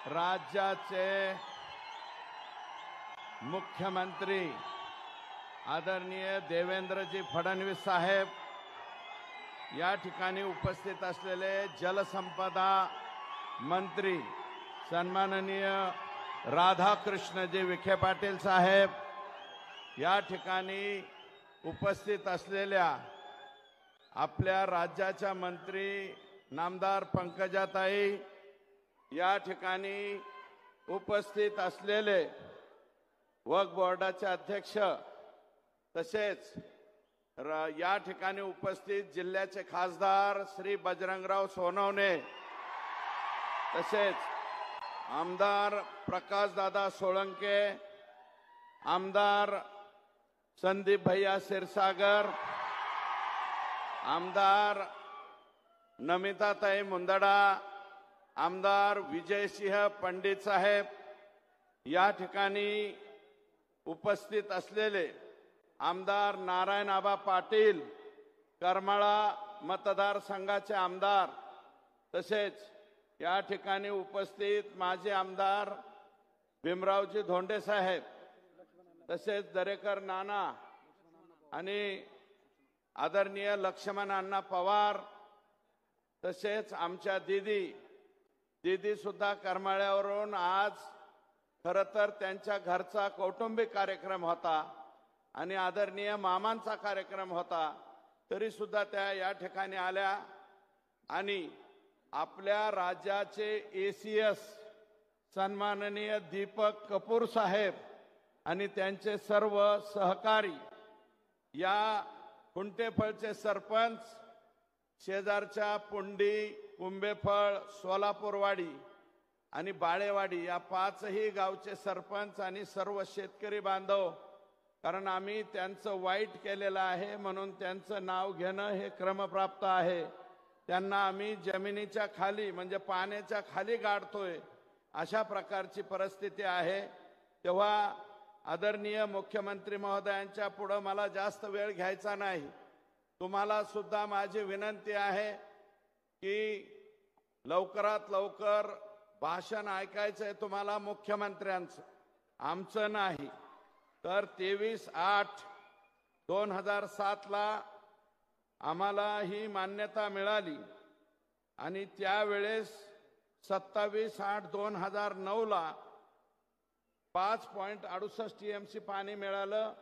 राज्याचे मुख्यमंत्री आदरणीय देवेंद्रजी फडणवीस साहेब, या ठिकाणी उपस्थित असलेले जलसंपदा मंत्री सन्माननीय राधाकृष्णजी विखे पाटील साहेब, या ठिकाणी उपस्थित असलेल्या आपल्या राज्याच्या मंत्री नामदार पंकजाताई, या ठिकाणी उपस्थित असलेले वक्फ बोर्डाचे अध्यक्ष, तसेच या ठिकाणी उपस्थित जिल्ह्याचे खासदार श्री बजरंगराव सोनवणे, तसेच आमदार प्रकाशदादा सोळंके, आमदार संदीप भैया क्षीरसागर, आमदार नमिताताई मुंदडा, आमदार विजयसिंह पंडित साहेब, या ठिकाणी उपस्थित असलेले आमदार नारायण आबा पाटील, करमाळा मतदारसंघाचे आमदार, तसेच या ठिकाणी उपस्थित माजी आमदार भीमरावजी धोंडे साहेब, तसेच दरेकर नाना आणि आदरणीय लक्ष्मण अण्णा पवार, तसेच आमच्या दीदी सुद्धा करमाळ्यावरून आज खरं तर त्यांच्या घरचा कौटुंबिक कार्यक्रम होता आणि आदरणीय मामांचा कार्यक्रम होता, तरी सुद्धा त्या या ठिकाणी आल्या आणि आपल्या राज्याचे एसीएस सन्माननीय दीपक कपूर साहेब आणि त्यांचे सर्व सहकारी, या कुंटेफळचे सरपंच, शेजारच्या पुंडी, कुंभेफळ, सोलापूरवाडी आणि बाळेवाडी या पाचही गावचे सरपंच आणि सर्व शेतकरी बांधव, कारण आम्ही त्यांचं वाईट केलेलं आहे म्हणून त्यांचं नाव घेणं हे क्रमप्राप्त आहे, त्यांना आम्ही जमिनीच्या खाली म्हणजे पाण्याच्या खाली गाडतोय, अशा प्रकारची परिस्थिती आहे। तेव्हा आदरणीय मुख्यमंत्री महोदयांच्या पुढे मला जास्त वेळ घ्यायचा नाही। तुम्हाला सुद्धा माझी विनंती आहे की लवकरात लवकर भाषण ऐकायचंय तुम्हाला मुख्यमंत्र्यांचं, आमचं नाही। तर 23/8/2007 ला आम्हाला ही मान्यता मिळाली आणि त्यावेळेस 27/8/2009 ला 5.68 TMC पाणी मिळालं।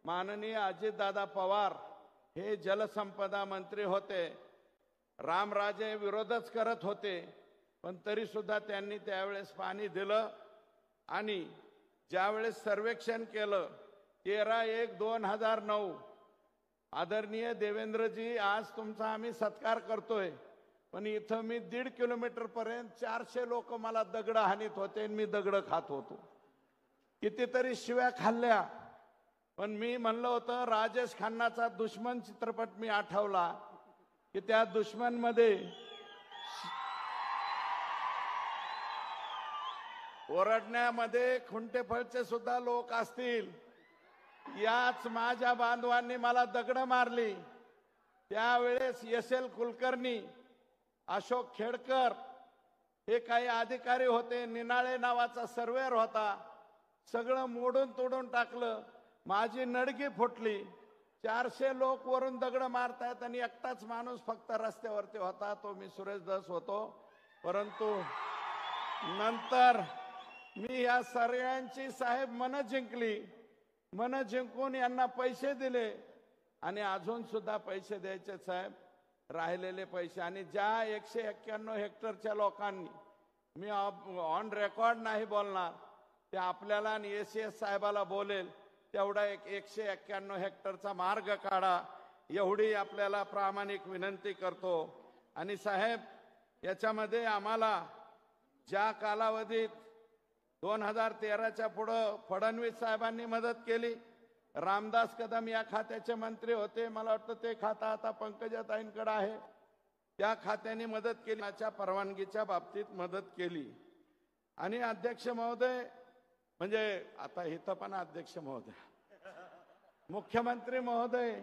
माननीय अजितदादा पवार हे जलसंपदा मंत्री होते, रामराजे विरोधच करत होते, पण तरी सुद्धा त्यांनी त्यावेळेस पाणी दिलं आणि ज्यावेळेस सर्वेक्षण केलं 13/1/2009, आदरणीय देवेंद्रजी आज तुमचा आम्ही सत्कार करतोय, पण इथं मी 1.5 किलोमीटर पर्यंत 400 लोक मला दगड हाणीत होते, मी दगड खात होतो, कितीतरी शिव्या खाल्ल्या, पण मी म्हणलं होतं राजेश खन्नाचा दुश्मन चित्रपट मी आठवला की त्या दुश्मन मध्ये ओरडण्यामध्ये खुंटेफळचे सुद्धा लोक असतील। याच माझ्या बांधवांनी मला दगड मारली, त्यावेळेस SL कुलकर्णी, अशोक खेडकर हे काही अधिकारी होते, निनाळे नावाचा सर्वेअर होता, सगळं मोडून तोडून टाकलं, माझी नडगी फुटली। 400 लोक वरून दगड मारतायत आणि एकटाच माणूस फक्त रस्त्यावरती होता, तो मी सुरेश धस होतो। परंतु नंतर मी या सगळ्यांची साहेब मन जिंकली, मन जिंकून यांना पैसे दिले आणि अजून सुद्धा पैसे द्यायचे साहेब, राहिलेले पैसे। आणि ज्या 191 हेक्टरच्या लोकांनी, मी ऑन रेकॉर्ड नाही बोलणार, ते आपल्याला आणि ACS साहेबाला बोलेल, तेवढा 191 हेक्टरचा मार्ग काढा, एवढी आपल्याला प्रामाणिक विनंती करतो। आणि साहेब, याच्यामध्ये आम्हाला ज्या कालावधीत 2013च्या पुढं फडणवीस साहेबांनी मदत केली, रामदास कदम या खात्याचे मंत्री होते, मला वाटतं ते खातं आता पंकजाताईंकडे आहे, त्या खात्याने मदत केली, त्याच्या परवानगीच्या बाबतीत मदत केली। आणि अध्यक्ष महोदय, म्हणजे आता इथं पण अध्यक्ष महोदय, मुख्यमंत्री महोदय,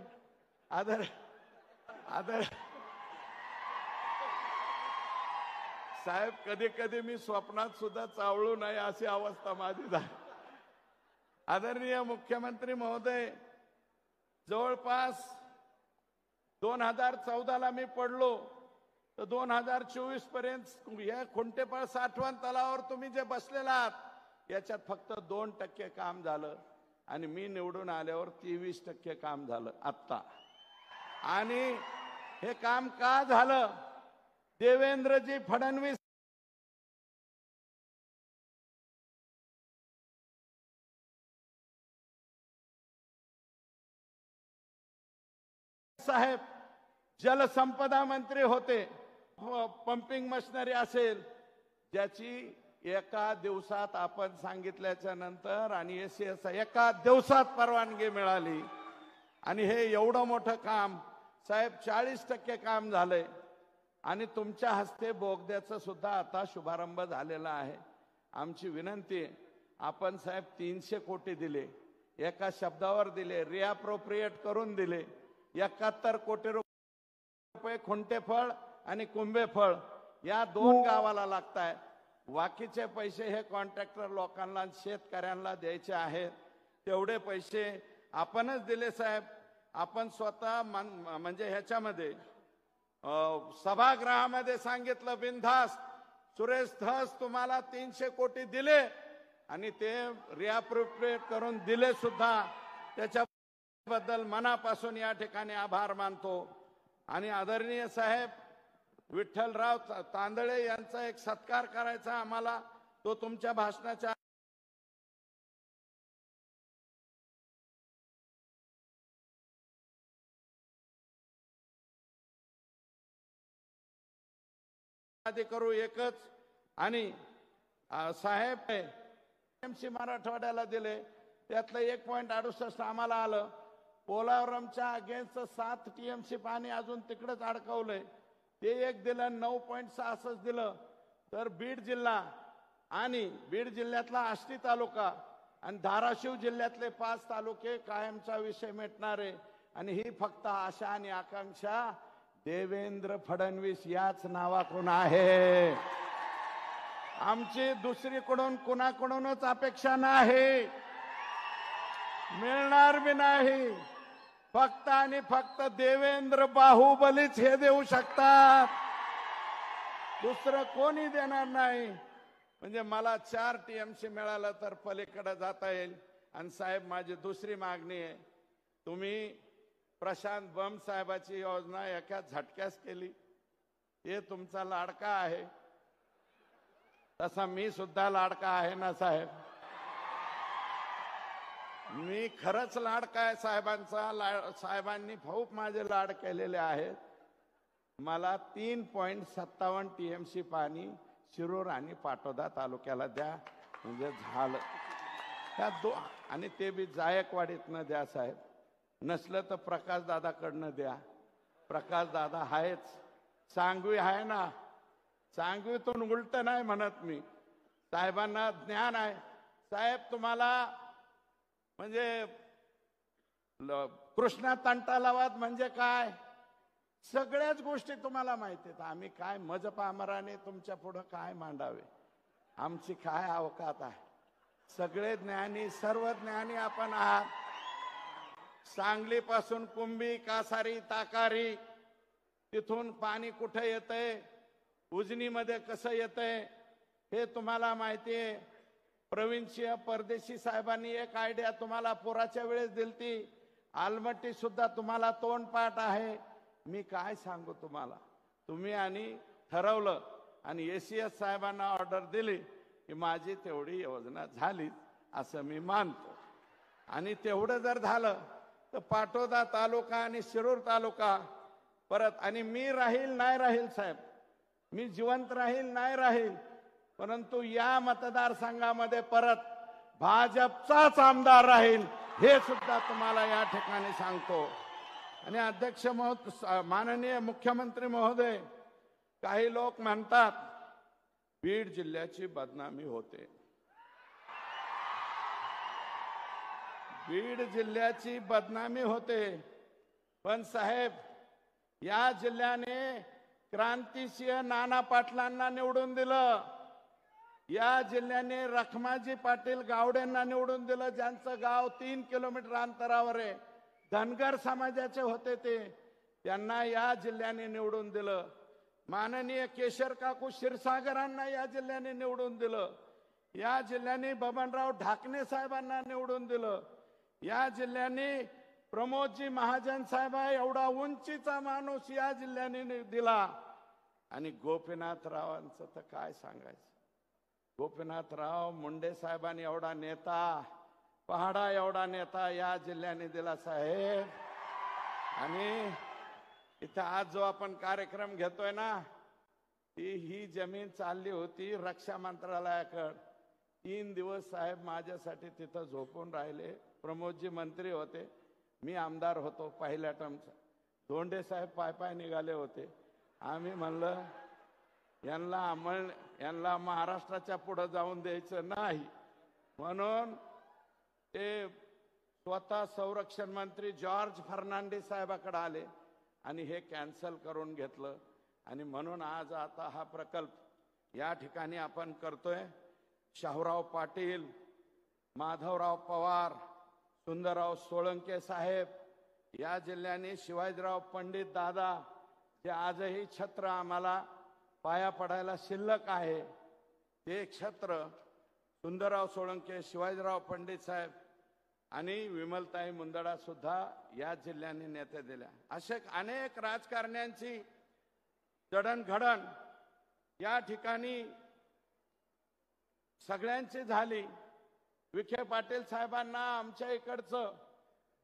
साहेब कधी कधी मी स्वप्नात सुद्धा चावळू नये अशी अवस्था माझी झाली. आदरणीय मुख्यमंत्री महोदय, जवळपास 2014ला मी पडलो तर 2024 पर्यंत या खुंटेपळ साठवण तलावावर तुम्ही जे बसलेला आहात याच्यात फक्त 2% काम झालं आणि मी निवडून आल्यावर 23% काम झालं आत्ता. आणि हे काम का झालं? देवेंद्रजी फडणवीस साहेब जलसंपदा मंत्री होते. पंपिंग मशिनरी असेल ज्याची एका दिवसात आपण सांगितल्याच्या नंतर आणि एसीएस एका दिवसात परवानगी मिळाली. आणि हे एवढं मोठं काम साहेब 40% काम झालंय. आणि तुमच्या हस्ते बोगद्याचं सुद्धा आता शुभारंभ झालेला आहे. आमची विनंती आहे, आपण साहेब 300 कोटी दिले, एका शब्दावर दिले, रिअप्रोप्रिएट करून दिले. 71 कोटी रुपये खुंटेफळ आणि कुंभेफळ या 2 गावाला लागताय. बाकीचे पैसे हे कॉन्ट्रॅक्टर लोकांना शेतकऱ्यांना द्यायचे आहेत. तेवढे पैसे आपणच दिले साहेब. आपण स्वतः म्हणजे ह्याच्यामध्ये सभागृहामध्ये सांगितलं बिनधास्त, सुरेश धस तुम्हाला 300 कोटी दिले आणि ते रिअप्रोप्रिएट करून दिले सुद्धा. त्याच्याबद्दल मनापासून या ठिकाणी आभार मानतो. आणि आदरणीय साहेब विठ्ठलराव तांदळे यांचा एक सत्कार करायचा आम्हाला, तो तुमच्या भाषणाच्या करू एकच. आणि साहेब टीएमसी मराठवाड्याला दिले, त्यातलं 1.68 आम्हाला आलं. पोलावरमच्या अगेन्स्ट 7 टीएमसी पाणी अजून तिकडेच अडकवलंय, ते एक दिलं. 9.66 दिलं. तर बीड जिल्हा आणि बीड जिल्ह्यातला आष्टी तालुका आणि धाराशिव जिल्ह्यातले 5 तालुके कायमचा विषय मिटणारे. आणि ही फक्त आशा आणि आकांक्षा देवेंद्र फडणवीस याच नावाकडून आहे. आमची दुसरीकडून कुणाकडूनच अपेक्षा नाही, मिळणार बी नाही. फक्त आणि फक्त देवेंद्र बाहुबलीच हे देऊ शकतात, दुसरं कोणी देणार नाही. म्हणजे मला 4 टीएमसी मिळालं तर पलीकडे जाता येईल. आणि साहेब माझी दुसरी मागणी आहे, तुम्ही प्रशांत बम साहेबाची योजना एका झटक्यास केली. हे तुमचा लाडका आहे, तसा मी सुद्धा लाडका आहे ना साहेब. मी खरंच लाडका आहे साहेबांचा. साहेबांनी खूप माझे लाड केलेले आहेत. मला 3.57 टीएमसी पाणी शिरूर आणि पाटोदा तालुक्याला द्या, म्हणजे झालं. त्या आणि ते बी जायकवाडीतनं द्या साहेब. नसलं तर प्रकाश दादाकडनं द्या. प्रकाश दादा आहेच, सांगवी आहे ना. सांगवीतून उलट नाही म्हणत मी, साहेबांना ज्ञान आहे. साहेब तुम्हाला म्हणजे कृष्णा तंटालावाद म्हणजे काय सगळ्याच गोष्टी तुम्हाला माहिती आहेत. आम्ही काय मजपामराने तुमच्या पुढं काय मांडावे, आमची काय अवकात आहे. सगळे ज्ञानी, सर्व ज्ञानी आपण आहात. सांगलीपासून कुंभी, कासारी, ताकारी, तिथून पाणी कुठे येतंय, उजनीमध्ये कसं येतंय हे तुम्हाला माहिती आहे. प्रवीणसिंह परदेशी साहेबांनी एक आयडिया तुम्हाला पुराच्या वेळेस दिलती. आलमट्टी सुद्धा तुम्हाला तोंडपाठ आहे. मी काय सांगू तुम्हाला. तुम्ही आणि ठरवलं आणि एसीएस साहेबांना ऑर्डर दिली की माझी तेवढी योजना झाली असं मी मानतो. आणि तेवढं जर झालं तर पाटोदा तालुका आणि शिरूर तालुका परत, आणि मी राहील नाही राहील साहेब, मी जिवंत राहील नाही राहील, परंतु या मतदारसंघामध्ये परत भाजपचाच आमदार राहील हे सुद्धा तुम्हाला या ठिकाणी सांगतो. आणि अध्यक्ष माननीय मुख्यमंत्री महोदय, काही लोक म्हणतात बीड जिल्ह्याची बदनामी होते. बीड जिल्ह्याची बदनामी होते, पण साहेब या जिल्ह्याने क्रांतिसिंह नाना पाटलांना निवडून दिलं. या जिल्ह्याने रखमाजी पाटील गावडेंना निवडून दिलं, ज्यांचं गाव 3 किलोमीटर अंतरावर आहे. धनगर समाजाचे होते ते, त्यांना या जिल्ह्याने निवडून दिलं. माननीय केशर काकू क्षीरसागरांना या जिल्ह्याने निवडून दिलं. या जिल्ह्याने बबनराव ढाकणे साहेबांना निवडून दिलं. या जिल्ह्याने प्रमोदजी महाजन साहेब एवढा उंचीचा माणूस या जिल्ह्याने दिला. आणि गोपीनाथरावांचं तर काय सांगायचं. गोपीनाथराव मुंडे साहेबांनी एवढा नेता, पहाडा एवढा नेता या जिल्ह्याने दिला साहेब. आणि इथं आज जो आपण कार्यक्रम घेतोय ना, ही जमीन चालली होती रक्षा मंत्रालयाकडे. 3 दिवस साहेब माझ्यासाठी तिथं झोपून राहिले. प्रमोदजी मंत्री होते, मी आमदार होतो पहिल्या टर्मचा. धोंडे साहेब पाय निघाले होते. आम्ही म्हणलं यांना महाराष्ट्राच्या पुढे जाऊन द्यायचं नाही, म्हणून ते स्वतः संरक्षण मंत्री जॉर्ज फर्नांडिस साहेबाकडे आले आणि हे कॅन्सल करून घेतलं. आणि म्हणून आज आता हा प्रकल्प या ठिकाणी आपण करतोय. शाहूराव पाटील, माधवराव पवार, सुंदरराव सोळंके साहेब या जिल्ह्याने, शिवाजीराव पंडित दादा जे आजही छत्र आम्हाला पाया पडायला शिल्लक आहे, ते छत्र सुंदरराव सोळंके, शिवाजीराव पंडित साहेब आणि विमलताई मुंदडा सुद्धा या जिल्ह्याने नेते दिल्या. असे अनेक राजकारण्यांची जडणघडण या ठिकाणी सगळ्यांची झाली. विखे पाटील साहेबांना आमच्या इकडचं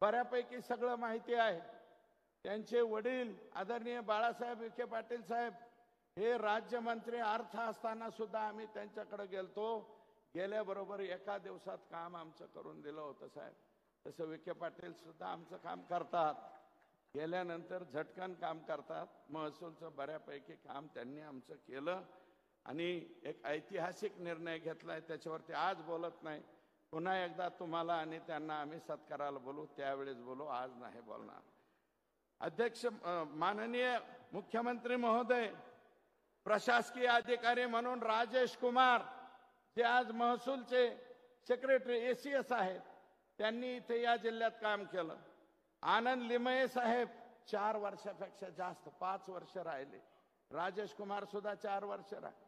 बऱ्यापैकी सगळं माहिती आहे. त्यांचे वडील आदरणीय बाळासाहेब विखे पाटील साहेब हे राज्यमंत्री अर्थ असताना सुद्धा आम्ही त्यांच्याकडे गेलतो. गेल्याबरोबर एका दिवसात काम आमचं करून दिलं होतं साहेब. तसं विखे पाटील सुद्धा आमचं काम करतात, गेल्यानंतर झटकन काम करतात. महसूलचं बऱ्यापैकी काम त्यांनी आमचं केलं आणि एक ऐतिहासिक निर्णय घेतलाय, त्याच्यावरती आज बोलत नाही. पुन्हा एकदा तुम्हाला आणि त्यांना आम्ही सत्काराला बोलू, त्यावेळेस बोलू, आज नाही बोलणार. अध्यक्ष, माननीय मुख्यमंत्री महोदय, प्रशासकीय अधिकारी म्हणून राजेश कुमार जे आज महसूलचे सेक्रेटरी ACS आहेत, त्यांनी इथे या जिल्ह्यात काम केलं. आनंद लिमये साहेब 4 वर्षापेक्षा जास्त, 5 वर्ष राहिले. राजेश कुमार सुद्धा 4 वर्ष राहिले.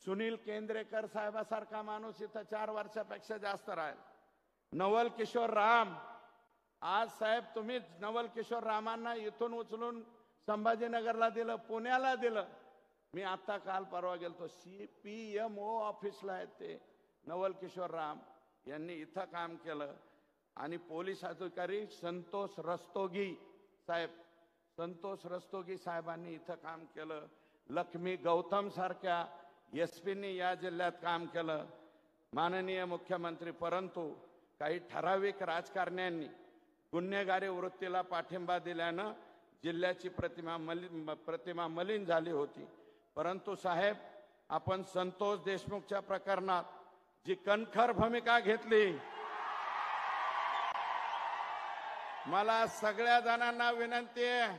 सुनील केंद्रेकर साहेबासारखा माणूस इथं 4 वर्षापेक्षा जास्त राहील. नवल किशोर राम, आज साहेब तुम्ही नवल किशोर रामांना इथून उचलून संभाजीनगरला दिलं, पुण्याला दिलं. मी आता काल परवा गेलतो, CPMO ऑफिसला आहेत ते नवल किशोर राम, यांनी इथं काम केलं. आणि पोलीस अधिकारी संतोष रस्तोगी साहेबांनी इथं काम केलं. लक्ष्मी गौतम सारख्या SPनी या जिल्ह्यात काम केलं. माननीय मुख्यमंत्री, परंतु काही ठराविक राजकारण्यांनी गुन्हेगारी वृत्तीला पाठिंबा दिल्यानं जिल्ह्याची प्रतिमा मलिन झाली होती. परंतु साहेब, आपण संतोष देशमुखच्या प्रकरणात जी कणखर भूमिका घेतली, मला सगळ्या जणांना विनंती आहे,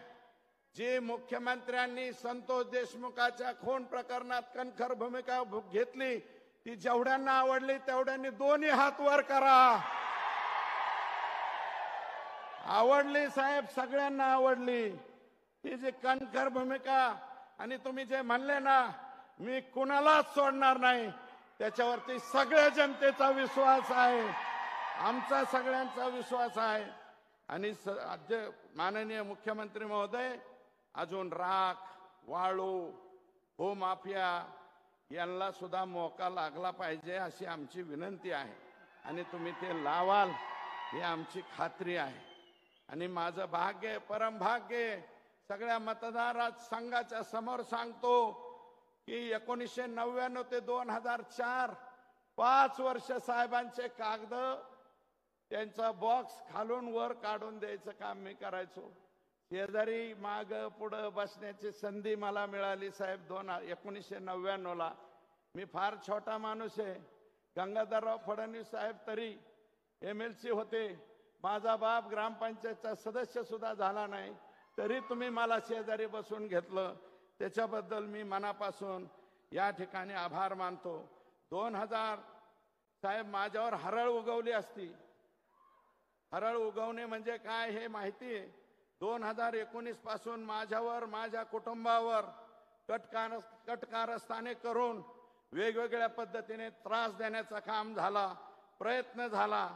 जी मुख्यमंत्र्यांनी संतोष देशमुखाच्या खून प्रकरणात कणखर भूमिका घेतली, ती जेवढ्यांना आवडली तेवढ्यांनी दोन्ही हात वर करा. आवडली साहेब, सगळ्यांना आवडली ती जी कणखर भूमिका. आणि तुम्ही जे म्हणले ना, मी कुणालाच सोडणार नाही, त्याच्यावरती सगळ्या जनतेचा विश्वास आहे, आमचा सगळ्यांचा विश्वास आहे. आणि माननीय मुख्यमंत्री महोदय, अजून राख, वाळू, भूमाफिया यांना सुद्धा मोका लागला पाहिजे अशी आमची विनंती आहे. आणि तुम्ही ते लावाल ही आमची खात्री आहे. आणि माझं भाग्य, परम भाग्य, सगळ्या मतदार संघाच्या समोर सांगतो की 1999 ते 2004 5 वर्ष साहेबांचे कागद, त्यांचा बॉक्स खालून वर काढून द्यायचं काम मी करायचो. शेजारी माग पुढं बसण्याची संधी मला मिळाली साहेब 1999ला. मी फार छोटा माणूस आहे. गंगाधरराव फडणवीस साहेब तरी MLC होते, माझा बाप ग्रामपंचायतचा सदस्य सुद्धा झाला नाही, तरी तुम्ही मला शेजारी बसून घेतलं. त्याच्याबद्दल मी मनापासून या ठिकाणी आभार मानतो. 2000 साहेब माझ्यावर हरळ उगवली असती. हरळ उगवणे म्हणजे काय हे माहिती आहे. 2019 पासून माझ्यावर, माझ्या कुटुंबावर कटकारस्थाने करून वेगवेगळ्या पद्धतीने त्रास देण्याचा काम झाला, प्रयत्न झाला.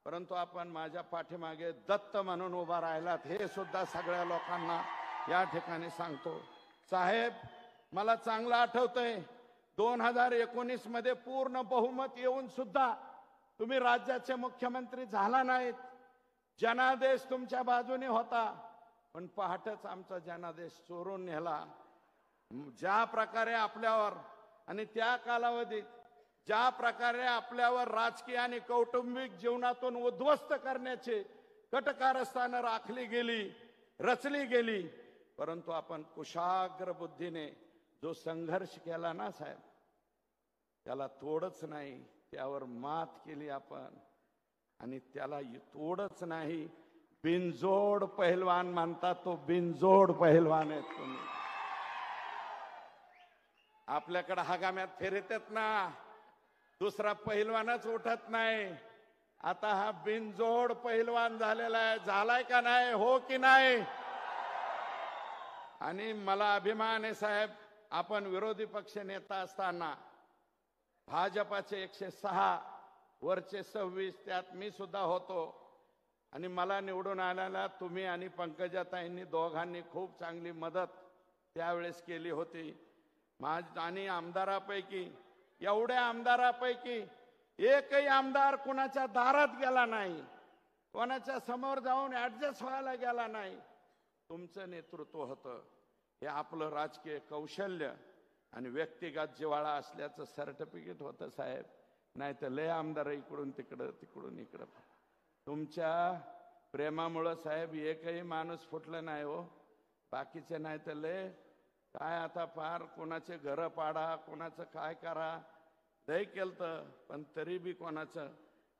परंतु आपण माझ्या पाठीमागे दत्त म्हणून उभा राहिलात हे सुद्धा सगळ्या लोकांना या ठिकाणी सांगतो. साहेब मला चांगलं आठवतंय 2019 मध्ये पूर्ण बहुमत येऊन सुद्धा तुम्ही राज्याचे मुख्यमंत्री झाला नाहीत. जनादेश तुमच्या बाजूने होता, पण पहाटच आमचा जनादेश चोरून नेला. ज्या प्रकारे आपल्यावर आणि त्या कालावधीत ज्या प्रकारे आपल्यावर राजकीय आणि कौटुंबिक जीवनातून उद्ध्वस्त करण्याचे कटकारस्थानं राखली गेली, रचली गेली, परंतु आपण कुशाग्र बुद्धीने जो संघर्ष केला ना साहेब, त्याला तोडच नाही, त्यावर मात केली आपण. आणि त्याला तोडच नाही, बिनजोड पहिलवान म्हणतात, तो बिनजोड पहिलवान आहे तुम्ही. आपल्याकडे हगाम्यात फिरतात ना, दुसरा पहिलवानच उठत नाही. आता हा बिनजोड पहिलवान झालेला आहे. झालाय का नाही? हो की नाही? आणि मला अभिमान आहे साहेब, आपण विरोधी पक्ष नेता असताना भाजपाचे 106 वरचे 26 त्यात मी सुद्धा होतो. आणि मला निवडून आल्याला तुम्ही आणि पंकजाताईंनी दोघांनी खूप चांगली मदत त्यावेळेस केली होती. आणि आमदारापैकी, एवढ्या आमदारापैकी एकही आमदार कुणाच्या दारात गेला नाही, कोणाच्या समोर जाऊन ऍडजस्ट व्हायला गेला नाही. तुमचं नेतृत्व होतं. हे आपलं राजकीय कौशल्य आणि व्यक्तिगत जिव्हाळा असल्याचं सर्टिफिकेट होतं साहेब. नाही तर लय आमदार इकडून तिकडं, तिकडून इकडं. तुमच्या प्रेमामुळं साहेब एकही माणूस फुटला नाही हो. बाकीचे नाही तर लय काय आता फार कोणाचे घर पाडा, कोणाचं काय करा, लय केलं. पण तरी बी कोणाचं,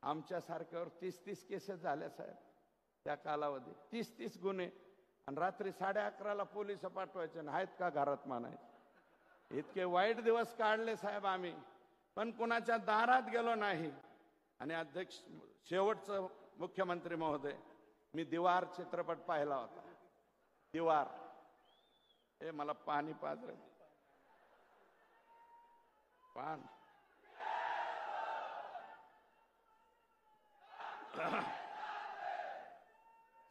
आमच्यासारख्यावर 30-30 केसेस झाल्या साहेब त्या कालावधी. 30-30 गुन्हे. आणि रात्री 11:30ला पोलिस पाठवायचे आहेत का घरात म्हणायचे. इतके वाईट दिवस काढले साहेब आम्ही, पण कुणाच्या दारात गेलो नाही. आणि अध्यक्ष, शेवटचं मुख्यमंत्री महोदय, मी दीवार चित्रपट पाहिला होता. दीवार, हे मला पाणी पाजलं पान.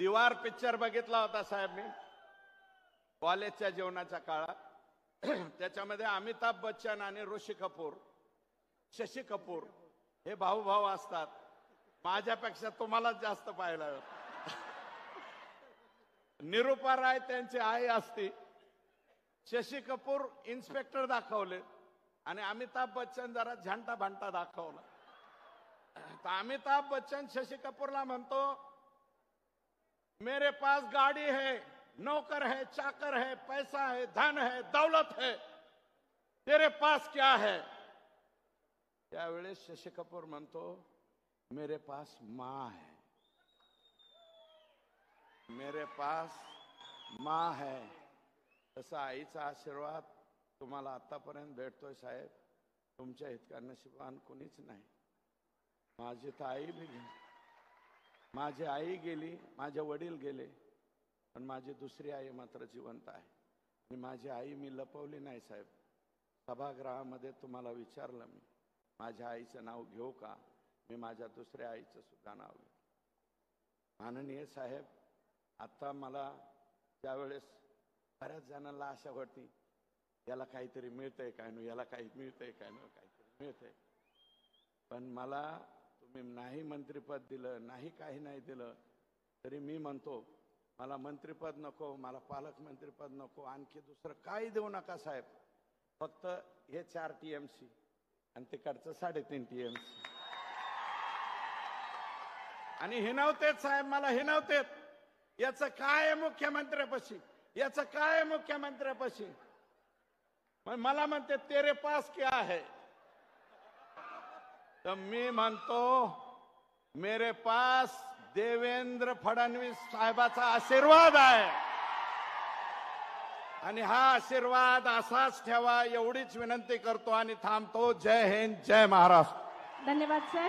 दीवार पिक्चर बघितला होता साहेब मी कॉलेजच्या जीवनाच्या काळात. त्याच्यामध्ये अमिताभ बच्चन आणि ऋषी कपूर, शशी कपूर हे भाऊ भाऊ असतात. माझ्यापेक्षा तुम्हाला जास्त पाहिला. निरूपा राय त्यांची आई असती. शशी कपूर इन्स्पेक्टर दाखवले आणि अमिताभ बच्चन जरा झंटा भांटा दाखवला. तर अमिताभ बच्चन शशी कपूरला म्हणतो, मेरे पास गाड़ी है, नौकर है, चाकर है, पैसा है, धन है, दौलत है, तेरे पास क्या है? त्यावेळेस शशी कपूर म्हणतो, मेरे पास माँ है, मेरे पास माँ है. तसा आईचा आशीर्वाद तुम्हाला आतापर्यंत भेटतोय साहेब. तुमच्या इतका नशिबान कोणीच नाही. माझी तर आई बी गेली, माझी आई गेली, माझे वडील गेले, पण माझी दुसरी आई मात्र जिवंत आहे. आणि माझी आई मी लपवली नाही साहेब. सभागृहामध्ये तुम्हाला विचारलं मी, माझ्या आईचं नाव घेऊ का? मी माझ्या दुसऱ्या आईचं सुद्धा नाव घेऊ. माननीय साहेब, आता मला त्यावेळेस बऱ्याच जणांना आशा होती, याला काहीतरी मिळतंय काय नो, याला काही मिळतंय काय नो, काहीतरी मिळतंय. पण मला तुम्ही नाही मंत्रिपद दिलं, नाही काही नाही दिलं, तरी मी म्हणतो मला मंत्रिपद नको, मला पालकमंत्रीपद नको, आणखी दुसरं काही देऊ नका साहेब. फक्त हे 4 TMC आणि तिकडचं 3.5 TMC. आणि हिनवतेत साहेब, मला हिनवतेत. याचं काय आहे मुख्यमंत्र्यापाशी, याचं काय आहे मुख्यमंत्र्यापाशी. मला म्हणते तेरे पास क्या है? तर मी म्हणतो मेरे पास देवेंद्र फडणवीस साहेबाचा आशीर्वाद आहे. आणि हा आशीर्वाद असाच ठेवा एवढीच विनंती करतो आणि थांबतो. जय हिंद, जय महाराष्ट्र. धन्यवाद सर.